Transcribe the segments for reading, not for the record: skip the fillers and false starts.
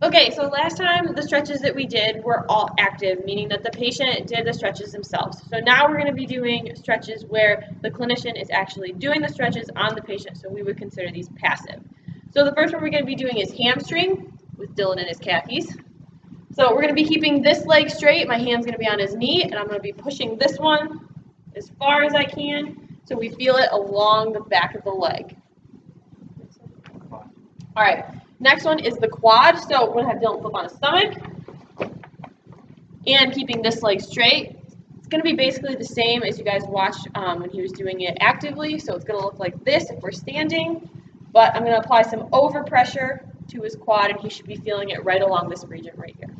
Okay, so last time the stretches that we did were all active, meaning that the patient did the stretches themselves. So now we're going to be doing stretches where the clinician is actually doing the stretches on the patient, so we would consider these passive. So the first one we're going to be doing is hamstring with Dylan in his khakis. So we're going to be keeping this leg straight, my hand's going to be on his knee, and I'm going to be pushing this one as far as I can so we feel it along the back of the leg. All right. Next one is the quad. So we're going to have Dylan flip on his stomach and keeping this leg straight. It's going to be basically the same as you guys watched when he was doing it actively. So it's going to look like this if we're standing, but I'm going to apply some overpressure to his quad and he should be feeling it right along this region right here.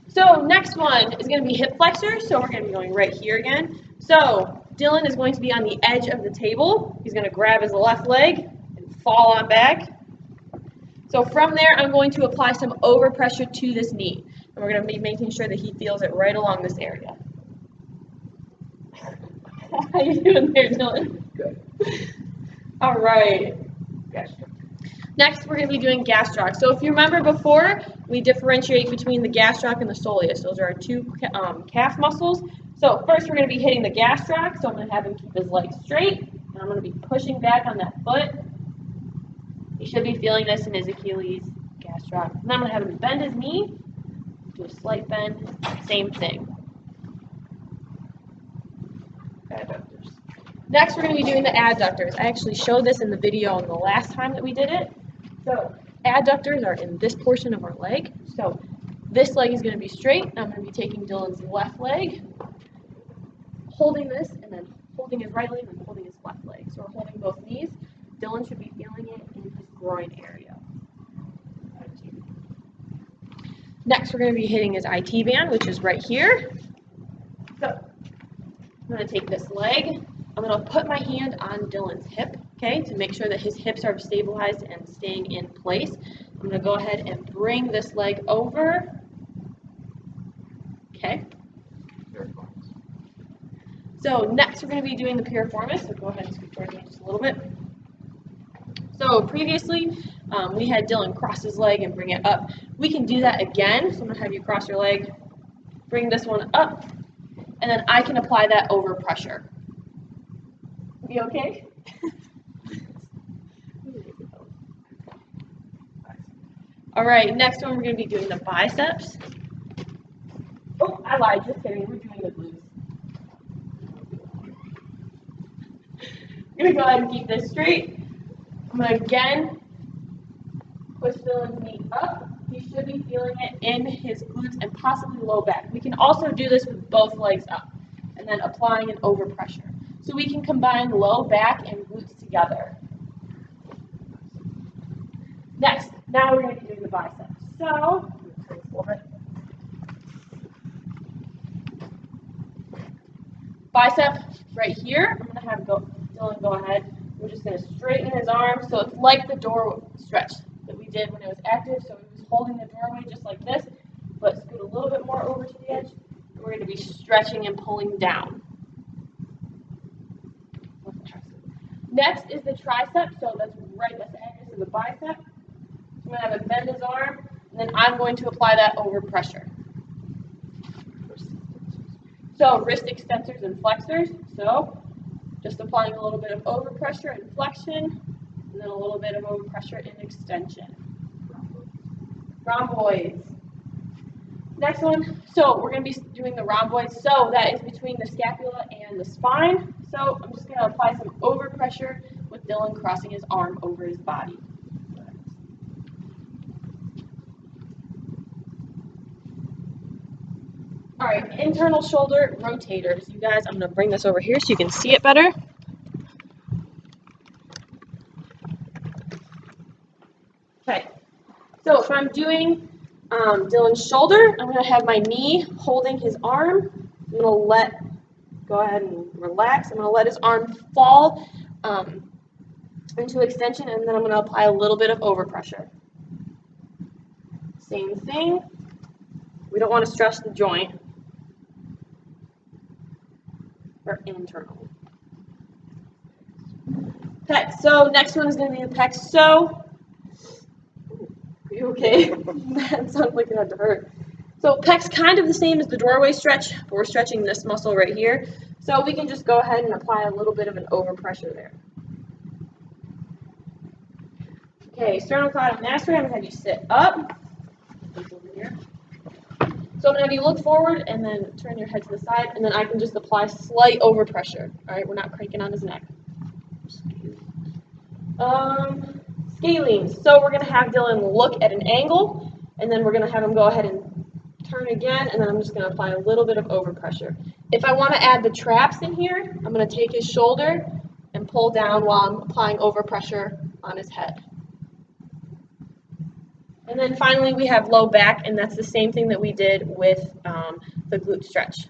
So next one is going to be hip flexor. So we're going to be going right here again. So Dylan is going to be on the edge of the table. He's going to grab his left leg and fall on back. So from there, I'm going to apply some overpressure to this knee. And we're going to be making sure that he feels it right along this area. How you doing there, Dylan? Good. All right. Next, we're going to be doing gastroc. So if you remember before, we differentiate between the gastroc and the soleus. Those are our two calf muscles. So first, we're going to be hitting the gastroc. So I'm going to have him keep his legs straight. And I'm going to be pushing back on that foot. He should be feeling this in his Achilles, gastroc. And then I'm going to have him bend his knee, do a slight bend, same thing. Adductors. Next, we're going to be doing the adductors. I actually showed this in the video on the last time that we did it. So adductors are in this portion of our leg. So this leg is going to be straight. I'm going to be taking Dylan's left leg, holding this, and then holding his right leg and holding his left leg. So we're holding both knees. Dylan should be feeling it in his groin area. Next, we're going to be hitting his IT band, which is right here. So I'm going to take this leg. I'm going to put my hand on Dylan's hip, okay, to make sure that his hips are stabilized and staying in place. I'm going to go ahead and bring this leg over. Okay. So next, we're going to be doing the piriformis. So go ahead and scoot towards me just a little bit. So previously, we had Dylan cross his leg and bring it up. We can do that again. So I'm going to have you cross your leg, bring this one up, and then I can apply that over pressure. You okay? All right, next one we're going to be doing the biceps. Oh, I lied, just kidding. We're doing the glutes. I'm going to go ahead and keep this straight. I'm going to again push Dylan's knee up. He should be feeling it in his glutes and possibly low back. We can also do this with both legs up and then applying an overpressure. So we can combine low back and glutes together. Next, now we're going to be doing the biceps. So, bicep right here. I'm going to have Dylan go ahead. We're just going to straighten his arms. So it's like the door stretch that we did when it was active. So he was holding the doorway just like this, but scoot a little bit more over to the edge. And we're going to be stretching and pulling down. Next is the tricep. So that's right at the edges of the bicep. I'm going to have him bend his arm, and then I'm going to apply that over pressure. So wrist extensors and flexors. So just applying a little bit of overpressure and flexion, and then a little bit of overpressure and extension. Rhomboids. Next one, so we're going to be doing the rhomboids. So that is between the scapula and the spine. So I'm just going to apply some overpressure with Dylan crossing his arm over his body. All right, internal shoulder rotators. You guys, I'm going to bring this over here so you can see it better. Okay, so if I'm doing Dylan's shoulder, I'm going to have my knee holding his arm. I'm going to go ahead and relax. I'm going to let his arm fall into extension, and then I'm going to apply a little bit of overpressure. Same thing. We don't want to stress the joint. Or internal. Okay, so next one is going to be the pecs. So, You okay? That sounds like it had to hurt. So pec's kind of the same as the doorway stretch, but we're stretching this muscle right here. So we can just go ahead and apply a little bit of an overpressure there. Okay, sternocleidomastoid, I'm going to have you sit up. Over here. So I'm going to have you look forward and then turn your head to the side, and then I can just apply slight overpressure. All right, we're not cranking on his neck. Scalene. So we're going to have Dylan look at an angle, and then we're going to have him go ahead and turn again, and then I'm just going to apply a little bit of overpressure. If I want to add the traps in here, I'm going to take his shoulder and pull down while I'm applying overpressure on his head. And then finally we have low back, and that's the same thing that we did with the glute stretch.